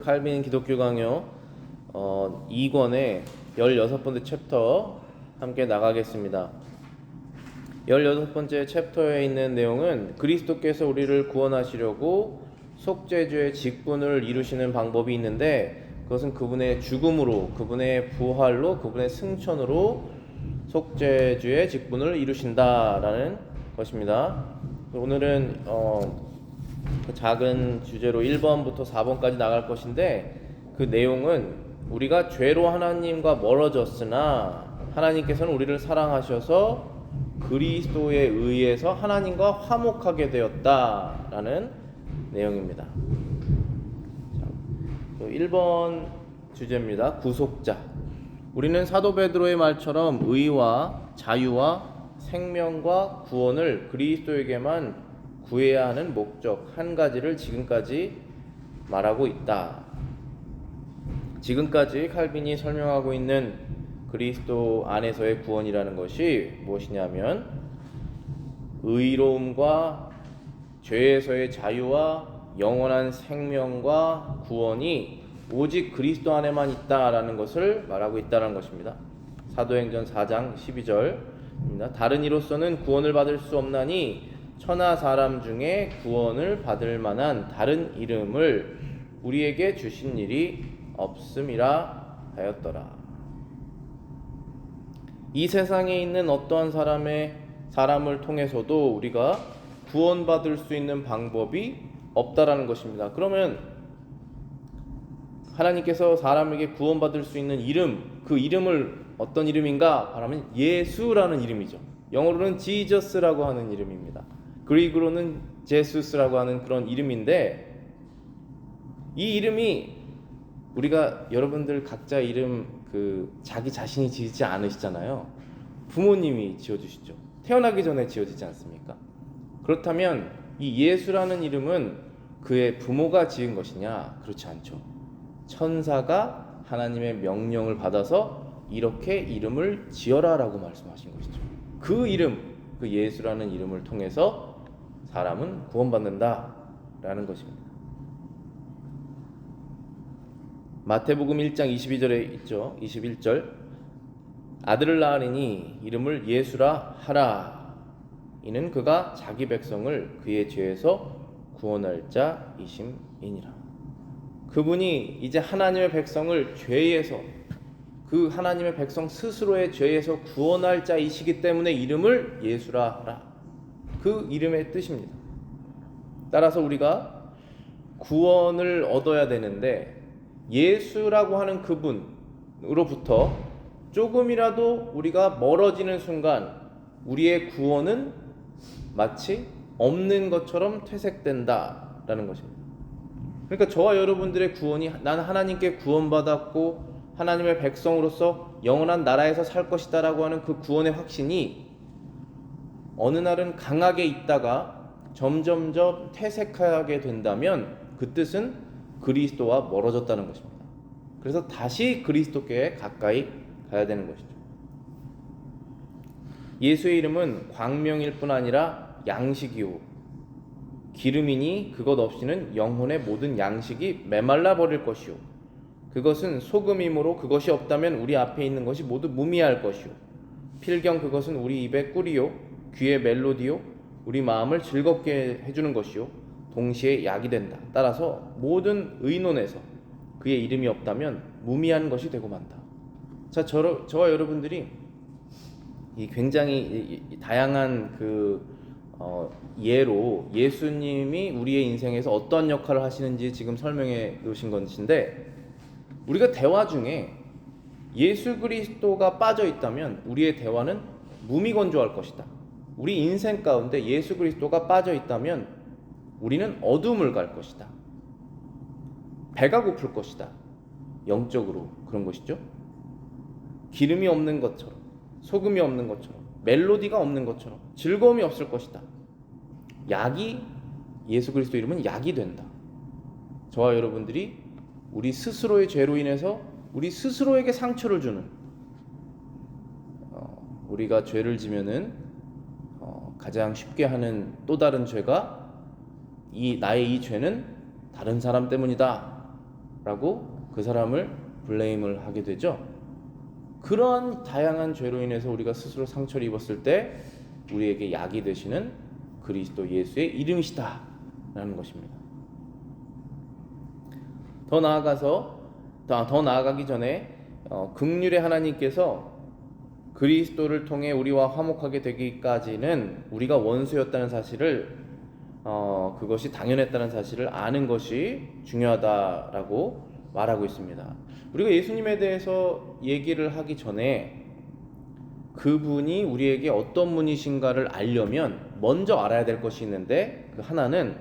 칼빈 기독교 강요 2권의 16번째 챕터 함께 나가겠습니다. 16번째 챕터에 있는 내용은 그리스도께서 우리를 구원하시려고 속죄죄의 직분을 이루시는 방법이 있는데, 그것은 그분의 죽음으로, 그분의 부활로, 그분의 승천으로 속죄죄의 직분을 이루신다라는 것입니다. 오늘은 그 작은 주제로 1번부터 4번까지 나갈 것인데, 그 내용은 우리가 죄로 하나님과 멀어졌으나 하나님께서는 우리를 사랑하셔서 그리스도에 의해서 하나님과 화목하게 되었다라는 내용입니다. 1번 주제입니다. 구속자. 우리는 사도 베드로의 말처럼 의와 자유와 생명과 구원을 그리스도에게만 구해야 하는 목적 한 가지를 지금까지 말하고 있다. 지금까지 칼빈이 설명하고 있는 그리스도 안에서의 구원이라는 것이 무엇이냐면, 의로움과 죄에서의 자유와 영원한 생명과 구원이 오직 그리스도 안에만 있다라는 것을 말하고 있다는 것입니다. 사도행전 4장 12절입니다. 다른 이로서는 구원을 받을 수 없나니 천하 사람 중에 구원을 받을 만한 다른 이름을 우리에게 주신 일이 없음이라 하였더라. 이 세상에 있는 어떠한 사람을 통해서도 우리가 구원받을 수 있는 방법이 없다라는 것입니다. 그러면 하나님께서 사람에게 구원받을 수 있는 이름, 그 이름을 어떤 이름인가 하면 예수라는 이름이죠. 영어로는 지저스라고 하는 이름입니다. 그리그로는 제수스라고 하는 그런 이름인데, 이 이름이 우리가 여러분들 각자 이름 자기 자신이 지지 않으시잖아요. 부모님이 지어주시죠. 태어나기 전에 지어지지 않습니까? 그렇다면 이 예수라는 이름은 그의 부모가 지은 것이냐? 그렇지 않죠. 천사가 하나님의 명령을 받아서 이렇게 이름을 지어라라고 말씀하신 것이죠. 그 이름, 그 예수라는 이름을 통해서 사람은 구원받는다라는 것입니다. 마태복음 1장 22절에 있죠. 21절. 아들을 낳으리니 이름을 예수라 하라. 이는 그가 자기 백성을 그의 죄에서 구원할 자이심이니라. 그분이 이제 하나님의 백성을 죄에서, 그 하나님의 백성 스스로의 죄에서 구원할 자이시기 때문에 이름을 예수라 하라. 그 이름의 뜻입니다. 따라서 우리가 구원을 얻어야 되는데, 예수라고 하는 그분으로부터 조금이라도 우리가 멀어지는 순간 우리의 구원은 마치 없는 것처럼 퇴색된다라는 것입니다. 그러니까 저와 여러분들의 구원이, 난 하나님께 구원받았고 하나님의 백성으로서 영원한 나라에서 살 것이다 라고 하는 그 구원의 확신이 어느 날은 강하게 있다가 점점점 퇴색하게 된다면, 그 뜻은 그리스도와 멀어졌다는 것입니다. 그래서 다시 그리스도께 가까이 가야 되는 것이죠. 예수의 이름은 광명일 뿐 아니라 양식이요 기름이니 그것 없이는 영혼의 모든 양식이 메말라 버릴 것이요 그것은 소금이므로 그것이 없다면 우리 앞에 있는 것이 모두 무미할 것이요 필경 그것은 우리 입의 꿀이요 귀의 멜로디요 우리 마음을 즐겁게 해주는 것이요 동시에 약이 된다. 따라서 모든 의논에서 그의 이름이 없다면 무미한 것이 되고 만다. 자, 저와 여러분들이 이 굉장히 다양한 예로 예수님이 우리의 인생에서 어떤 역할을 하시는지 지금 설명해 놓으신 것인데, 우리가 대화 중에 예수 그리스도가 빠져 있다면 우리의 대화는 무미건조할 것이다. 우리 인생 가운데 예수 그리스도가 빠져 있다면 우리는 어둠을 갈 것이다. 배가 고플 것이다. 영적으로 그런 것이죠. 기름이 없는 것처럼, 소금이 없는 것처럼, 멜로디가 없는 것처럼 즐거움이 없을 것이다. 예수 그리스도 이름은 약이 된다. 저와 여러분들이 우리 스스로의 죄로 인해서 우리 스스로에게 상처를 주는, 우리가 죄를 지면은 가장 쉽게 하는 또 다른 죄가 나의 이 죄는 다른 사람 때문이다 라고 그 사람을 블레임을 하게 되죠. 그러한 다양한 죄로 인해서 우리가 스스로 상처를 입었을 때 우리에게 약이 되시는 그리스도 예수의 이름이시다 라는 것입니다. 더 나아가기 전에 긍휼의 하나님께서 그리스도를 통해 우리와 화목하게 되기까지는 우리가 원수였다는 사실을 그것이 당연했다는 사실을 아는 것이 중요하다라고 말하고 있습니다. 우리가 예수님에 대해서 얘기를 하기 전에 그분이 우리에게 어떤 분이신가를 알려면 먼저 알아야 될 것이 있는데, 그 하나는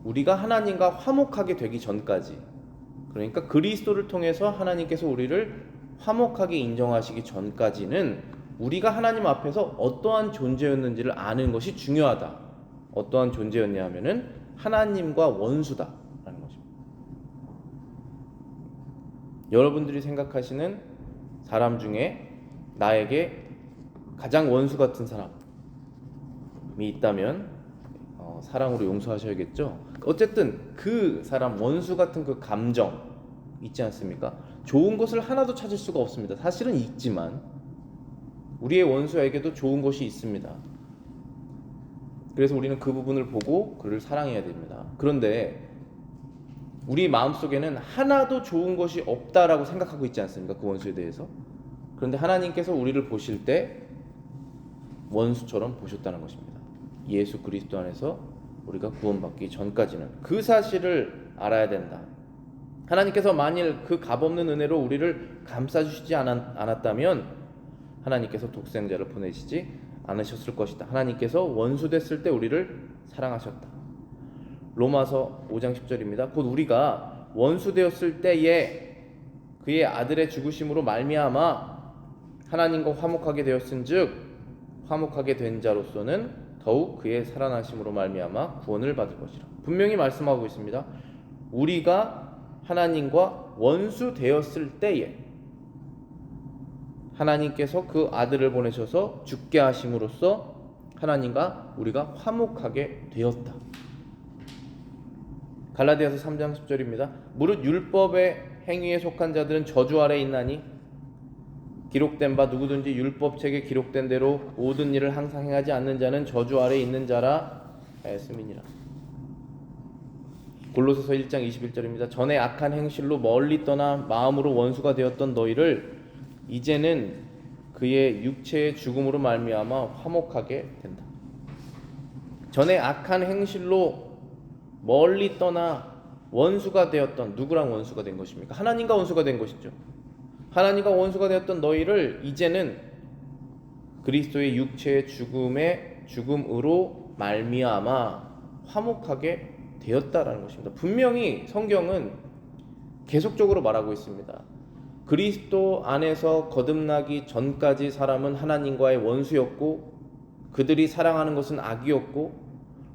우리가 하나님과 화목하게 되기 전까지, 그러니까 그리스도를 통해서 하나님께서 우리를 화목하게 인정하시기 전까지는 우리가 하나님 앞에서 어떠한 존재였는지를 아는 것이 중요하다. 어떠한 존재였냐 하면은 하나님과 원수다라는 것입니다. 여러분들이 생각하시는 사람 중에 나에게 가장 원수 같은 사람이 있다면 사랑으로 용서하셔야겠죠. 어쨌든 그 사람, 원수 같은 그 감정 있지 않습니까? 좋은 것을 하나도 찾을 수가 없습니다. 사실은 있지만 우리의 원수에게도 좋은 것이 있습니다. 그래서 우리는 그 부분을 보고 그를 사랑해야 됩니다. 그런데 우리 마음속에는 하나도 좋은 것이 없다라고 생각하고 있지 않습니까? 그 원수에 대해서. 그런데 하나님께서 우리를 보실 때 원수처럼 보셨다는 것입니다. 예수 그리스도 안에서 우리가 구원받기 전까지는 그 사실을 알아야 된다. 하나님께서 만일 그 값없는 은혜로 우리를 감싸주시지 않았다면 하나님께서 독생자를 보내시지 않으셨을 것이다. 하나님께서 원수 됐을 때 우리를 사랑하셨다. 로마서 5장 10절입니다. 곧 우리가 원수 되었을 때에 그의 아들의 죽으심으로 말미암아 하나님과 화목하게 되었은즉 화목하게 된 자로서는 더욱 그의 살아나심으로 말미암아 구원을 받을 것이라. 분명히 말씀하고 있습니다. 우리가 하나님과 원수 되었을 때에 하나님께서 그 아들을 보내셔서 죽게 하심으로써 하나님과 우리가 화목하게 되었다. 갈라디아서 3장 10절입니다. 무릇 율법의 행위에 속한 자들은 저주 아래에 있나니 기록된 바 누구든지 율법책에 기록된 대로 모든 일을 항상 행하지 않는 자는 저주 아래에 있는 자라 하였음이니라. 골로새서 1장 21절입니다. 전에 악한 행실로 멀리 떠나 마음으로 원수가 되었던 너희를 이제는 그의 육체의 죽음으로 말미암아 화목하게 된다. 전에 악한 행실로 멀리 떠나 원수가 되었던, 누구랑 원수가 된 것입니까? 하나님과 원수가 된 것이죠. 하나님과 원수가 되었던 너희를 이제는 그리스도의 육체의 죽음으로 말미암아 화목하게 되었다라는 것입니다. 분명히 성경은 계속적으로 말하고 있습니다. 그리스도 안에서 거듭나기 전까지 사람은 하나님과의 원수였고 그들이 사랑하는 것은 악이었고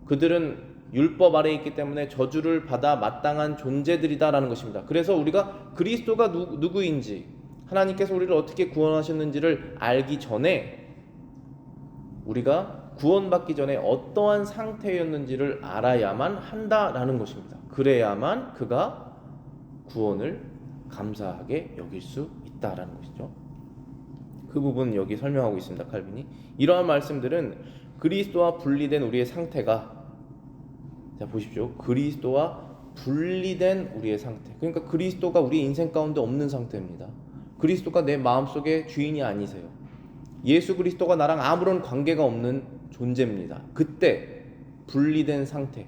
그들은 율법 아래에 있기 때문에 저주를 받아 마땅한 존재들이다라는 것입니다. 그래서 우리가 그리스도가 누구인지, 하나님께서 우리를 어떻게 구원하셨는지를 알기 전에, 우리가 구원받기 전에 어떠한 상태였는지를 알아야만 한다라는 것입니다. 그래야만 그가 구원을 감사하게 여길 수 있다라는 것이죠. 그 부분 여기 설명하고 있습니다. 칼빈이. 이러한 말씀들은 그리스도와 분리된 우리의 상태가, 자 보십시오. 그리스도와 분리된 우리의 상태. 그러니까 그리스도가 우리 인생 가운데 없는 상태입니다. 그리스도가 내 마음속의 주인이 아니세요. 예수 그리스도가 나랑 아무런 관계가 없는 존재입니다. 그때 분리된 상태,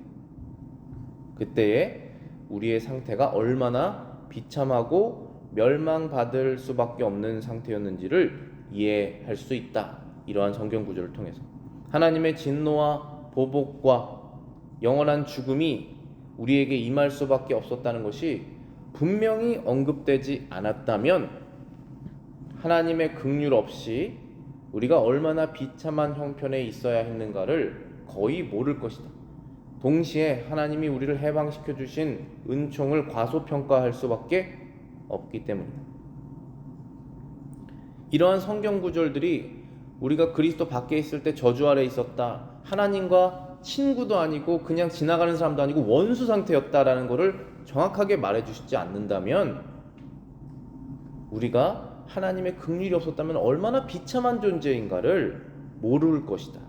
그때에 우리의 상태가 얼마나 비참하고 멸망받을 수밖에 없는 상태였는지를 이해할 수 있다. 이러한 성경 구절을 통해서 하나님의 진노와 보복과 영원한 죽음이 우리에게 임할 수밖에 없었다는 것이 분명히 언급되지 않았다면 하나님의 긍휼 없이 우리가 얼마나 비참한 형편에 있어야 했는가를 거의 모를 것이다. 동시에 하나님이 우리를 해방시켜 주신 은총을 과소평가할 수밖에 없기 때문이다. 이러한 성경 구절들이 우리가 그리스도 밖에 있을 때 저주 아래 있었다, 하나님과 친구도 아니고 그냥 지나가는 사람도 아니고 원수 상태였다라는 것을 정확하게 말해주시지 않는다면, 우리가 하나님의 긍휼이 없었다면 얼마나 비참한 존재인가를 모를 것이다.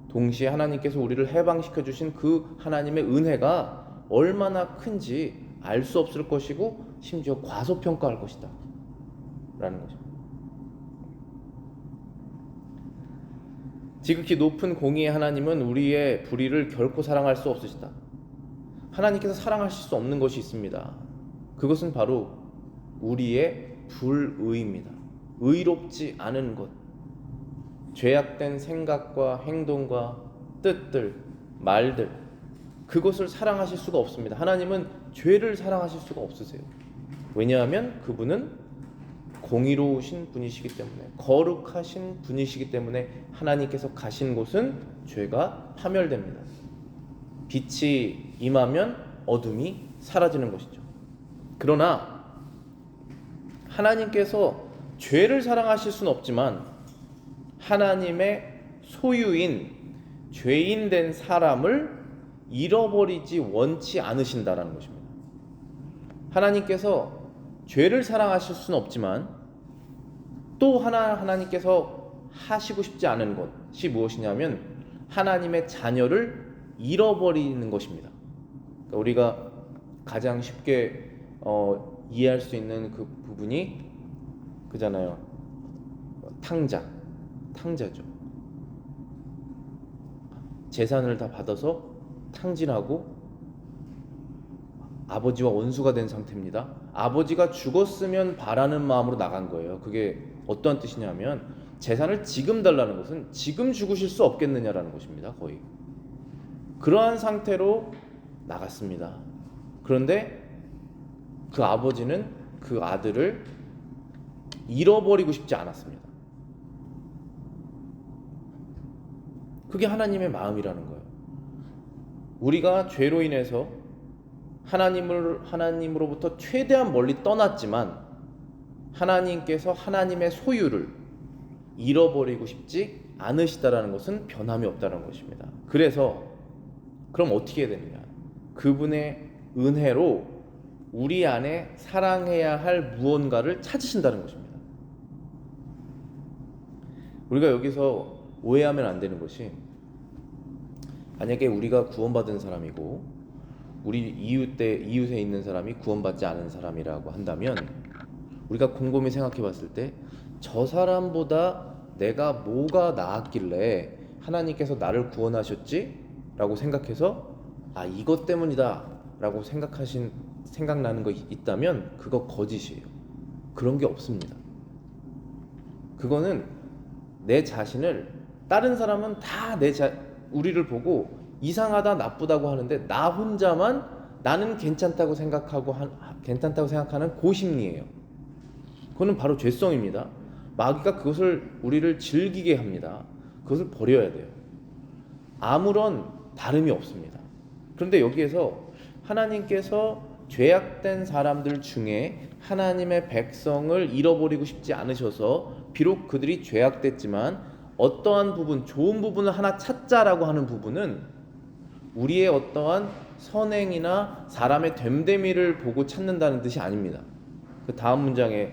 동시에 하나님께서 우리를 해방시켜 주신 그 하나님의 은혜가 얼마나 큰지 알 수 없을 것이고 심지어 과소평가할 것이다 라는 거죠. 지극히 높은 공의의 하나님은 우리의 불의를 결코 사랑할 수 없으시다. 하나님께서 사랑하실 수 없는 것이 있습니다. 그것은 바로 우리의 불의입니다. 의롭지 않은 것, 죄악된 생각과 행동과 뜻들, 말들, 그것을 사랑하실 수가 없습니다. 하나님은 죄를 사랑하실 수가 없으세요. 왜냐하면 그분은 공의로우신 분이시기 때문에, 거룩하신 분이시기 때문에 하나님께서 가신 곳은 죄가 파멸됩니다. 빛이 임하면 어둠이 사라지는 것이죠. 그러나 하나님께서 죄를 사랑하실 수는 없지만 하나님의 소유인 죄인 된 사람을 잃어버리지 원치 않으신다라는 것입니다. 하나님께서 죄를 사랑하실 수는 없지만 또 하나님께서 하시고 싶지 않은 것이 무엇이냐면 하나님의 자녀를 잃어버리는 것입니다. 그러니까 우리가 가장 쉽게 이해할 수 있는 그 부분이 그잖아요. 탕자죠. 재산을 다 받아서 탕진하고 아버지와 원수가 된 상태입니다. 아버지가 죽었으면 바라는 마음으로 나간 거예요. 그게 어떤 뜻이냐면 재산을 지금 달라는 것은 지금 죽으실 수 없겠느냐라는 것입니다. 거의 그러한 상태로 나갔습니다. 그런데 그 아버지는 그 아들을 잃어버리고 싶지 않았습니다. 그게 하나님의 마음이라는 거예요. 우리가 죄로 인해서 하나님으로부터 최대한 멀리 떠났지만 하나님께서 하나님의 소유를 잃어버리고 싶지 않으시다라는 것은 변함이 없다는 것입니다. 그래서 그럼 어떻게 해야 되느냐? 그분의 은혜로 우리 안에 사랑해야 할 무언가를 찾으신다는 것입니다. 우리가 여기서 오해하면 안 되는 것이, 만약에 우리가 구원받은 사람이고 우리 이웃에 있는 사람이 구원받지 않은 사람이라고 한다면 우리가 곰곰이 생각해 봤을 때 저 사람보다 내가 뭐가 나았길래 하나님께서 나를 구원하셨지? 라고 생각해서 이것 때문이다 라고 생각나는 거 있다면 그거 거짓이에요. 그런 게 없습니다. 그거는 내 자신을, 다른 사람은 다 우리를 보고 이상하다 나쁘다고 하는데 나 혼자만 나는 괜찮다고 생각하는 고심리예요. 그거는 바로 죄성입니다. 마귀가 그것을 우리를 즐기게 합니다. 그것을 버려야 돼요. 아무런 다름이 없습니다. 그런데 여기에서 하나님께서 죄악된 사람들 중에 하나님의 백성을 잃어버리고 싶지 않으셔서 비록 그들이 죄악됐지만 어떠한 부분, 좋은 부분을 하나 찾자라고 하는 부분은 우리의 어떠한 선행이나 사람의 됨됨이를 보고 찾는다는 뜻이 아닙니다. 그 다음 문장에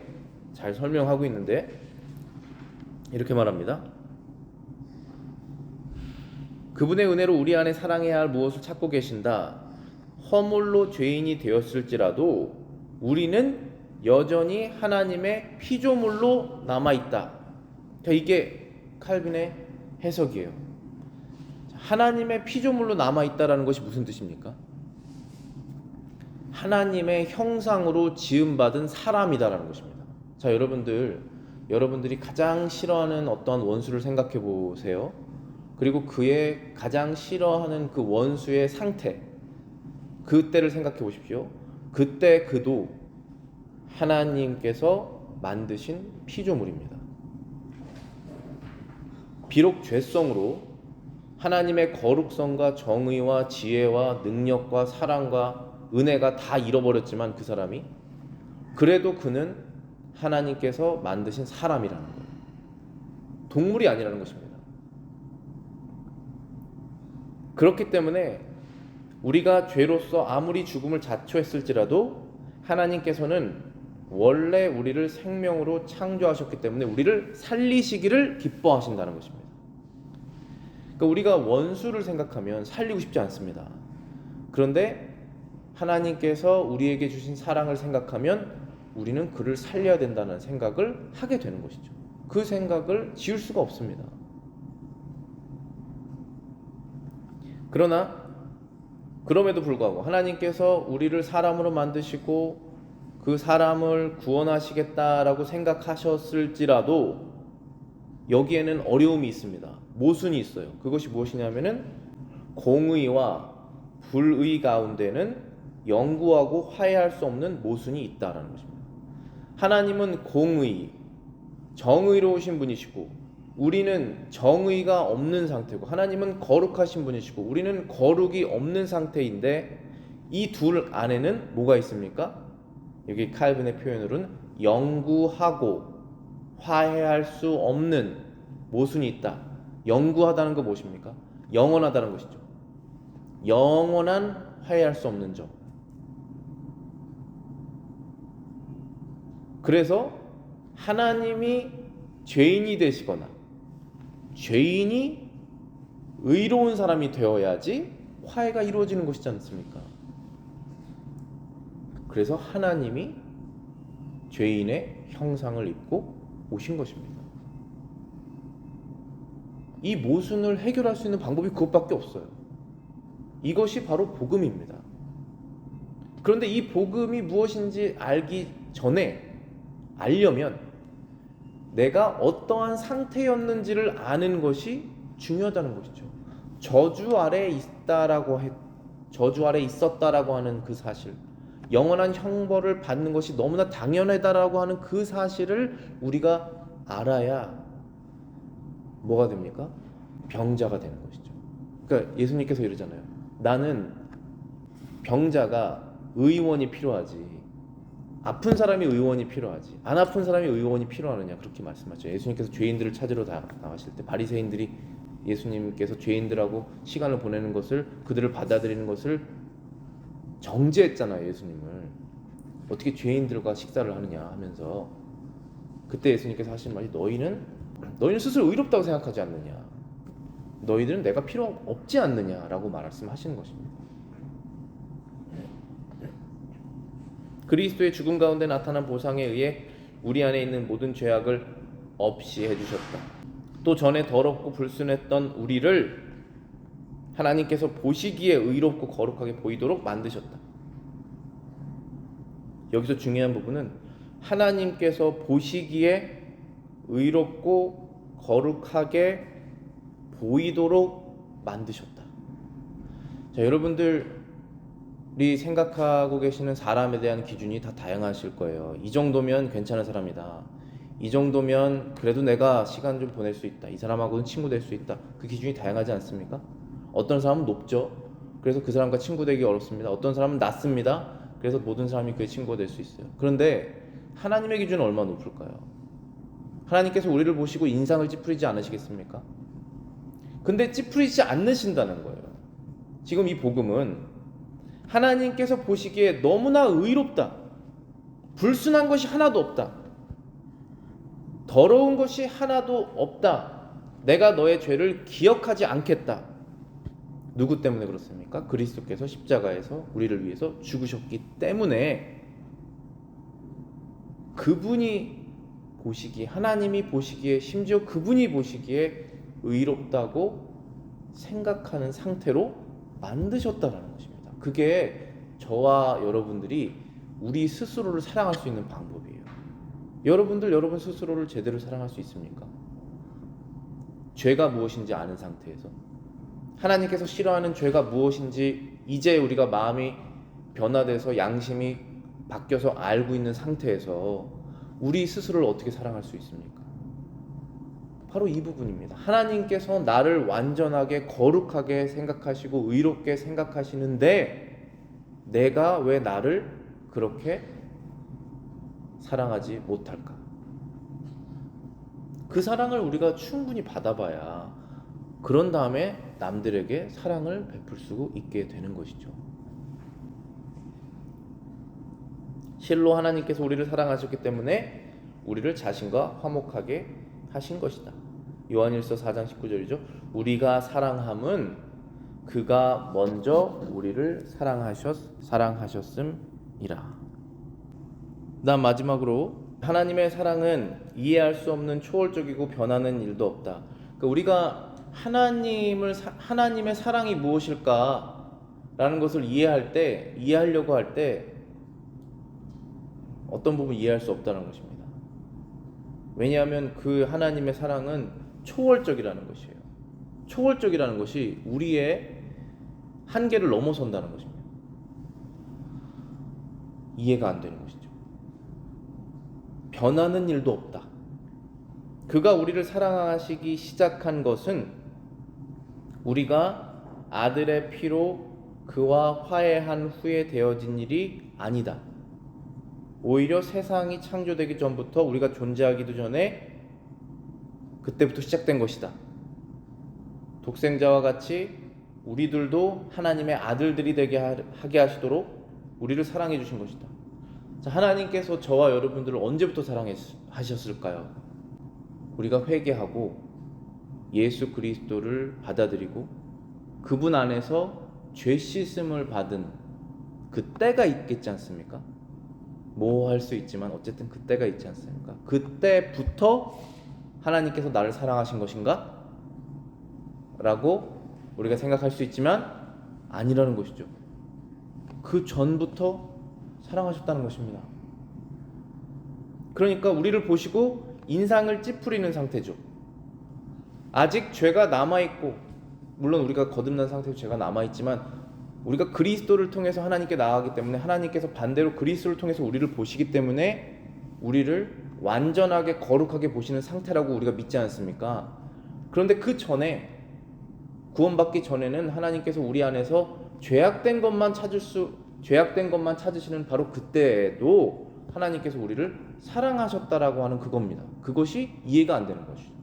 잘 설명하고 있는데 이렇게 말합니다. 그분의 은혜로 우리 안에 사랑해야 할 무엇을 찾고 계신다. 허물로 죄인이 되었을지라도 우리는 여전히 하나님의 피조물로 남아있다. 이게 칼빈의 해석이에요. 하나님의 피조물로 남아있다라는 것이 무슨 뜻입니까? 하나님의 형상으로 지음받은 사람이다라는 것입니다. 자, 여러분들이 가장 싫어하는 어떠한 원수를 생각해 보세요. 그리고 그의 가장 싫어하는 그 원수의 상태, 그때를 생각해 보십시오. 그때 그도 하나님께서 만드신 피조물입니다. 비록 죄성으로 하나님의 거룩성과 정의와 지혜와 능력과 사랑과 은혜가 다 잃어버렸지만 그 사람이, 그래도 그는 하나님께서 만드신 사람이라는 거예요. 동물이 아니라는 것입니다. 그렇기 때문에 우리가 죄로서 아무리 죽음을 자초했을지라도 하나님께서는 원래 우리를 생명으로 창조하셨기 때문에 우리를 살리시기를 기뻐하신다는 것입니다. 그러니까 우리가 원수를 생각하면 살리고 싶지 않습니다. 그런데 하나님께서 우리에게 주신 사랑을 생각하면 우리는 그를 살려야 된다는 생각을 하게 되는 것이죠. 그 생각을 지울 수가 없습니다. 그러나 그럼에도 불구하고 하나님께서 우리를 사람으로 만드시고 그 사람을 구원하시겠다라고 생각하셨을지라도 여기에는 어려움이 있습니다. 모순이 있어요. 그것이 무엇이냐면은 공의와 불의 가운데는 영구하고 화해할 수 없는 모순이 있다라는 것입니다. 하나님은 공의, 정의로우신 분이시고 우리는 정의가 없는 상태고 하나님은 거룩하신 분이시고 우리는 거룩이 없는 상태인데 이 둘 안에는 뭐가 있습니까? 여기 칼빈의 표현으로는 영구하고 화해할 수 없는 모순이 있다. 영구하다는 거 무엇입니까? 영원하다는 것이죠. 영원한 화해할 수 없는 점. 그래서 하나님이 죄인이 되시거나 죄인이 의로운 사람이 되어야지 화해가 이루어지는 것이지 않습니까? 그래서 하나님이 죄인의 형상을 입고 오신 것입니다. 이 모순을 해결할 수 있는 방법이 그것밖에 없어요. 이것이 바로 복음입니다. 그런데 이 복음이 무엇인지 알기 전에 알려면 내가 어떠한 상태였는지를 아는 것이 중요하다는 것이죠. 저주 아래 있었다라고 하는 그 사실, 영원한 형벌을 받는 것이 너무나 당연하다라고 하는 그 사실을 우리가 알아야 뭐가 됩니까? 병자가 되는 것이죠. 그러니까 예수님께서 이러잖아요. 나는 병자가 의원이 필요하지 아픈 사람이 의원이 필요하지 안 아픈 사람이 의원이 필요하느냐 그렇게 말씀하죠. 예수님께서 죄인들을 찾으러 나가실 때 바리새인들이 예수님께서 죄인들하고 시간을 보내는 것을 그들을 받아들이는 것을 정죄했잖아요. 예수님을 어떻게 죄인들과 식사를 하느냐 하면서 그때 예수님께서 하신 말이 너희는 스스로 의롭다고 생각하지 않느냐 너희들은 내가 필요 없지 않느냐라고 말씀하시는 것입니다. 그리스도의 죽음 가운데 나타난 보상에 의해 우리 안에 있는 모든 죄악을 없이 해주셨다. 또 전에 더럽고 불순했던 우리를 하나님께서 보시기에 의롭고 거룩하게 보이도록 만드셨다. 여기서 중요한 부분은 하나님께서 보시기에 의롭고 거룩하게 보이도록 만드셨다. 자, 여러분들이 생각하고 계시는 사람에 대한 기준이 다 다양하실 거예요. 이 정도면 괜찮은 사람이다. 이 정도면 그래도 내가 시간 좀 보낼 수 있다. 이 사람하고는 친구 될 수 있다. 그 기준이 다양하지 않습니까? 어떤 사람은 높죠. 그래서 그 사람과 친구 되기 어렵습니다. 어떤 사람은 낮습니다. 그래서 모든 사람이 그의 친구가 될 수 있어요. 그런데 하나님의 기준은 얼마나 높을까요? 하나님께서 우리를 보시고 인상을 찌푸리지 않으시겠습니까? 근데 찌푸리지 않으신다는 거예요. 지금 이 복음은 하나님께서 보시기에 너무나 의롭다. 불순한 것이 하나도 없다. 더러운 것이 하나도 없다. 내가 너의 죄를 기억하지 않겠다. 누구 때문에 그렇습니까? 그리스도께서 십자가에서 우리를 위해서 죽으셨기 때문에 그분이 보시기에 하나님이 보시기에 심지어 그분이 보시기에 의롭다고 생각하는 상태로 만드셨다는 것입니다. 그게 저와 여러분들이 우리 스스로를 사랑할 수 있는 방법이에요. 여러분 스스로를 제대로 사랑할 수 있습니까? 죄가 무엇인지 아는 상태에서 하나님께서 싫어하는 죄가 무엇인지 이제 우리가 마음이 변화돼서 양심이 바뀌어서 알고 있는 상태에서 우리 스스로를 어떻게 사랑할 수 있습니까? 바로 이 부분입니다. 하나님께서 나를 완전하게 거룩하게 생각하시고 의롭게 생각하시는데 내가 왜 나를 그렇게 사랑하지 못할까? 그 사랑을 우리가 충분히 받아봐야 그런 다음에 남들에게 사랑을 베풀 수 있게 되는 것이죠. 실로 하나님께서 우리를 사랑하셨기 때문에 우리를 자신과 화목하게 하신 것이다. 요한일서 4장 19절이죠. 우리가 사랑함은 그가 먼저 우리를 사랑하셨음이라. 그다음 마지막으로 하나님의 사랑은 이해할 수 없는 초월적이고 변하는 일도 없다. 그러니까 우리가 하나님의 사랑이 무엇일까라는 것을 이해하려고 할 때 어떤 부분 이해할 수 없다는 것입니다. 왜냐하면 그 하나님의 사랑은 초월적이라는 것이에요. 초월적이라는 것이 우리의 한계를 넘어선다는 것입니다. 이해가 안 되는 것이죠. 변하는 일도 없다. 그가 우리를 사랑하시기 시작한 것은 우리가 아들의 피로 그와 화해한 후에 되어진 일이 아니다. 오히려 세상이 창조되기 전부터 우리가 존재하기도 전에 그때부터 시작된 것이다. 독생자와 같이 우리들도 하나님의 아들들이 되게 하게 하시도록 우리를 사랑해 주신 것이다. 자, 하나님께서 저와 여러분들을 언제부터 사랑하셨을까요? 우리가 회개하고 예수 그리스도를 받아들이고 그분 안에서 죄 씻음을 받은 그때가 있겠지 않습니까? 모호할 수 있지만 어쨌든 그때가 있지 않습니까? 그때부터 하나님께서 나를 사랑하신 것인가? 라고 우리가 생각할 수 있지만 아니라는 것이죠. 그 전부터 사랑하셨다는 것입니다. 그러니까 우리를 보시고 인상을 찌푸리는 상태죠. 아직 죄가 남아있고, 물론 우리가 거듭난 상태에서 죄가 남아있지만 우리가 그리스도를 통해서 하나님께 나아가기 때문에 하나님께서 반대로 그리스도를 통해서 우리를 보시기 때문에 우리를 완전하게 거룩하게 보시는 상태라고 우리가 믿지 않습니까? 그런데 그 전에, 구원받기 전에는 하나님께서 우리 안에서 죄악된 것만 찾으시는 바로 그때에도 하나님께서 우리를 사랑하셨다라고 하는 그겁니다. 그것이 이해가 안 되는 것이죠.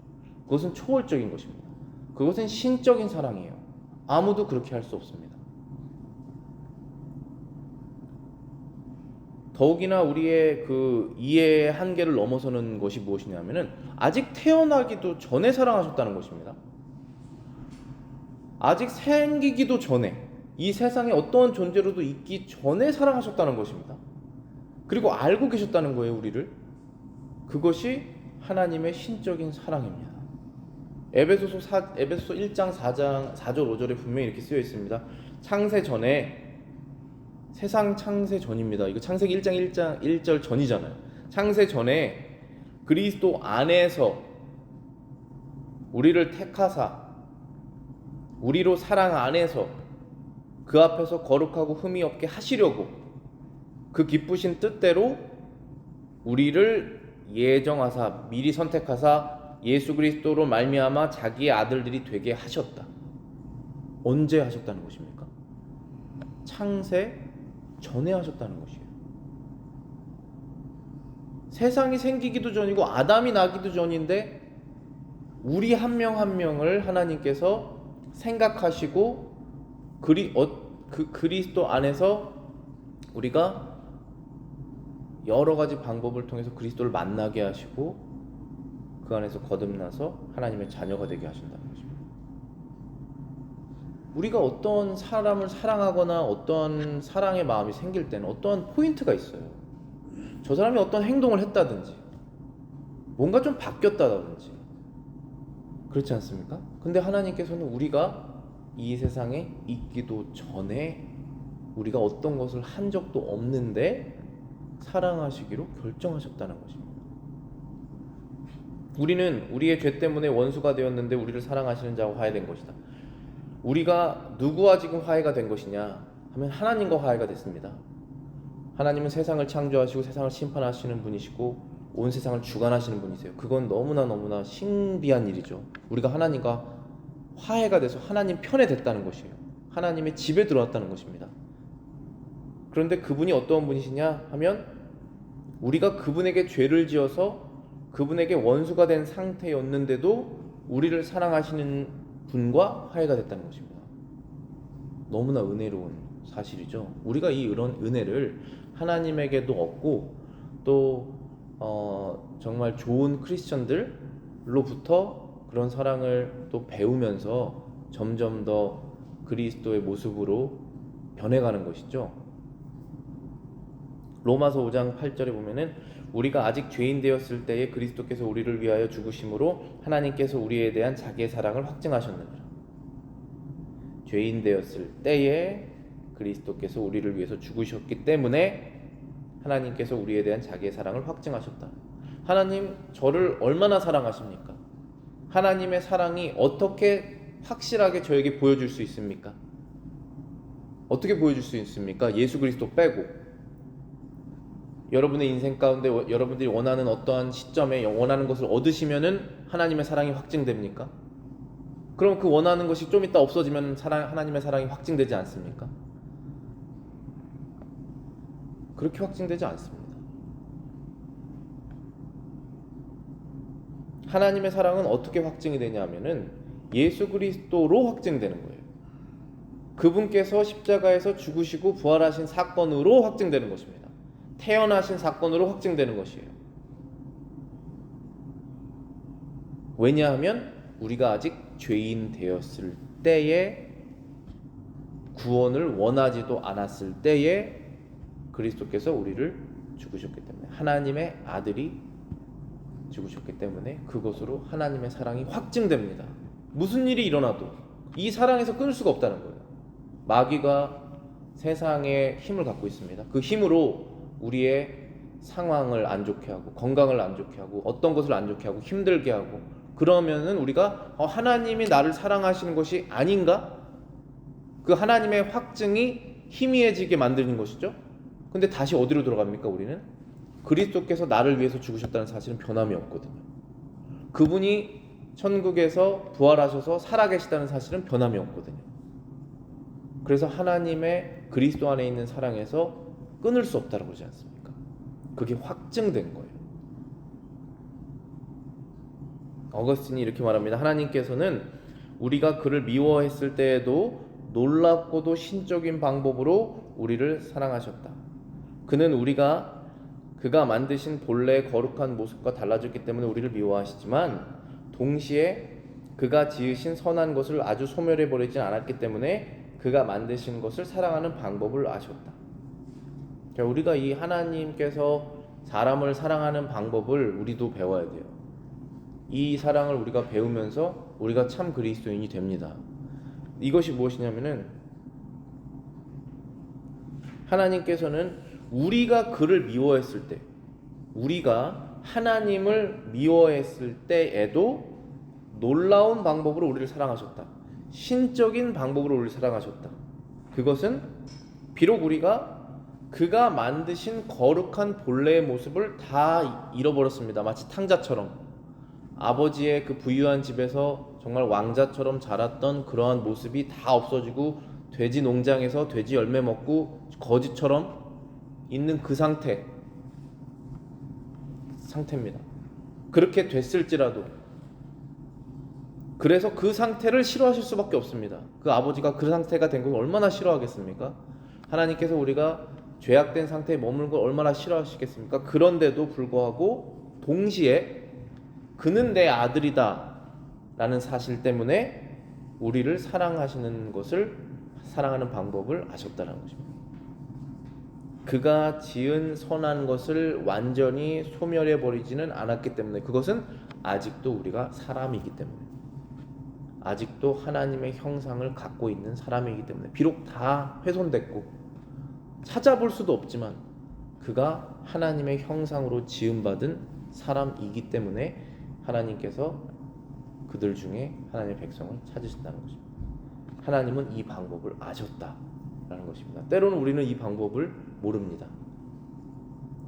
그것은 초월적인 것입니다. 그것은 신적인 사랑이에요. 아무도 그렇게 할 수 없습니다. 더욱이나 우리의 그 이해의 한계를 넘어서는 것이 무엇이냐면은 아직 태어나기도 전에 사랑하셨다는 것입니다. 아직 생기기도 전에, 이 세상에 어떤 존재로도 있기 전에 사랑하셨다는 것입니다. 그리고 알고 계셨다는 거예요, 우리를. 그것이 하나님의 신적인 사랑입니다. 에베소서 1장 4절 5절에 분명히 이렇게 쓰여 있습니다. 창세 전에, 세상 창세 전입니다. 이거 창세기 1장 1절 전이잖아요. 창세 전에 그리스도 안에서 우리를 택하사 우리로 사랑 안에서 그 앞에서 거룩하고 흠이 없게 하시려고 그 기쁘신 뜻대로 우리를 예정하사 미리 선택하사 예수 그리스도로 말미암아 자기의 아들들이 되게 하셨다. 언제 하셨다는 것입니까? 창세 전에 하셨다는 것이에요. 세상이 생기기도 전이고 아담이 나기도 전인데 우리 한 명 한 명을 하나님께서 생각하시고 그리스도 안에서 우리가 여러 가지 방법을 통해서 그리스도를 만나게 하시고 그 안에서 거듭나서 하나님의 자녀가 되게 하신다는 것입니다. 우리가 어떤 사람을 사랑하거나 어떤 사랑의 마음이 생길 때는 어떠한 포인트가 있어요. 저 사람이 어떤 행동을 했다든지 뭔가 좀 바뀌었다든지 그렇지 않습니까? 근데 하나님께서는 우리가 이 세상에 있기도 전에 우리가 어떤 것을 한 적도 없는데 사랑하시기로 결정하셨다는 것입니다. 우리는 우리의 죄 때문에 원수가 되었는데 우리를 사랑하시는 자와 화해된 것이다. 우리가 누구와 지금 화해가 된 것이냐 하면 하나님과 화해가 됐습니다. 하나님은 세상을 창조하시고 세상을 심판하시는 분이시고 온 세상을 주관하시는 분이세요. 그건 너무나 신비한 일이죠. 우리가 하나님과 화해가 돼서 하나님 편에 됐다는 것이에요. 하나님의 집에 들어왔다는 것입니다. 그런데 그분이 어떤 분이시냐 하면 우리가 그분에게 죄를 지어서 그분에게 원수가 된 상태였는데도 우리를 사랑하시는 분과 화해가 됐다는 것입니다. 너무나 은혜로운 사실이죠. 우리가 이런 은혜를 하나님에게도 얻고 또 정말 좋은 크리스천들로부터 그런 사랑을 또 배우면서 점점 더 그리스도의 모습으로 변해가는 것이죠. 로마서 5장 8절에 보면은 우리가 아직 죄인 되었을 때에 그리스도께서 우리를 위하여 죽으심으로 하나님께서 우리에 대한 자기의 사랑을 확증하셨느니라. 죄인 되었을 때에 그리스도께서 우리를 위해서 죽으셨기 때문에 하나님께서 우리에 대한 자기의 사랑을 확증하셨다. 하나님 저를 얼마나 사랑하십니까? 하나님의 사랑이 어떻게 확실하게 저에게 보여줄 수 있습니까? 어떻게 보여줄 수 있습니까? 예수 그리스도 빼고. 여러분의 인생 가운데 여러분들이 원하는 어떠한 시점에 원하는 것을 얻으시면은 하나님의 사랑이 확증됩니까? 그럼 그 원하는 것이 좀 이따 없어지면 하나님의 사랑이 확증되지 않습니까? 그렇게 확증되지 않습니다. 하나님의 사랑은 어떻게 확증이 되냐면은 예수 그리스도로 확증되는 거예요. 그분께서 십자가에서 죽으시고 부활하신 사건으로 확증되는 것입니다. 태어나신 사건으로 확증되는 것이에요. 왜냐하면 우리가 아직 죄인 되었을 때에 구원을 원하지도 않았을 때에 그리스도께서 우리를 죽으셨기 때문에 하나님의 아들이 죽으셨기 때문에 그것으로 하나님의 사랑이 확증됩니다. 무슨 일이 일어나도 이 사랑에서 끊을 수가 없다는 거예요. 마귀가 세상에 힘을 갖고 있습니다. 그 힘으로 우리의 상황을 안 좋게 하고 건강을 안 좋게 하고 어떤 것을 안 좋게 하고 힘들게 하고 그러면은 우리가 하나님이 나를 사랑하시는 것이 아닌가? 그 하나님의 확증이 희미해지게 만드는 것이죠. 근데 다시 어디로 돌아갑니까? 우리는 그리스도께서 나를 위해서 죽으셨다는 사실은 변함이 없거든요. 그분이 천국에서 부활하셔서 살아계시다는 사실은 변함이 없거든요. 그래서 하나님의 그리스도 안에 있는 사랑에서 끊을 수 없다고 그러지 않습니까? 그게 확증된 거예요. 어거스틴이 이렇게 말합니다. 하나님께서는 우리가 그를 미워했을 때에도 놀랍고도 신적인 방법으로 우리를 사랑하셨다. 그는 그가 만드신 본래의 거룩한 모습과 달라졌기 때문에 우리를 미워하시지만 동시에 그가 지으신 선한 것을 아주 소멸해 버리지 않았기 때문에 그가 만드신 것을 사랑하는 방법을 아셨다. 우리가 이 하나님께서 사람을 사랑하는 방법을 우리도 배워야 돼요. 이 사랑을 우리가 배우면서 우리가 참 그리스도인이 됩니다. 이것이 무엇이냐면은 하나님께서는 우리가 그를 미워했을 때, 우리가 하나님을 미워했을 때에도 놀라운 방법으로 우리를 사랑하셨다. 신적인 방법으로 우리를 사랑하셨다. 그것은 비록 우리가 그가 만드신 거룩한 본래의 모습을 다 잃어버렸습니다. 마치 탕자처럼 아버지의 그 부유한 집에서 정말 왕자처럼 자랐던 그러한 모습이 다 없어지고 돼지 농장에서 돼지 열매 먹고 거지처럼 있는 그 상태입니다. 그렇게 됐을지라도 그래서 그 상태를 싫어하실 수밖에 없습니다. 그 아버지가 그 상태가 된 걸 얼마나 싫어하겠습니까? 하나님께서 우리가 죄악된 상태에 머무는 걸 얼마나 싫어하시겠습니까? 그런데도 불구하고 동시에 그는 내 아들이다 라는 사실 때문에 우리를 사랑하시는 것을 사랑하는 방법을 아셨다는 것입니다. 그가 지은 선한 것을 완전히 소멸해 버리지는 않았기 때문에 그것은 아직도 우리가 사람이기 때문에 아직도 하나님의 형상을 갖고 있는 사람이기 때문에 비록 다 훼손됐고 찾아볼 수도 없지만 그가 하나님의 형상으로 지음받은 사람이기 때문에 하나님께서 그들 중에 하나님의 백성을 찾으신다는 것입니다. 하나님은 이 방법을 아셨다라는 것입니다. 때로는 우리는 이 방법을 모릅니다.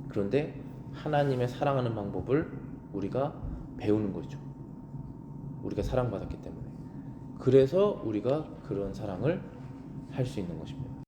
그런데 하나님의 사랑하는 방법을 우리가 배우는 거죠. 우리가 사랑받았기 때문에. 그래서 우리가 그런 사랑을 할 수 있는 것입니다.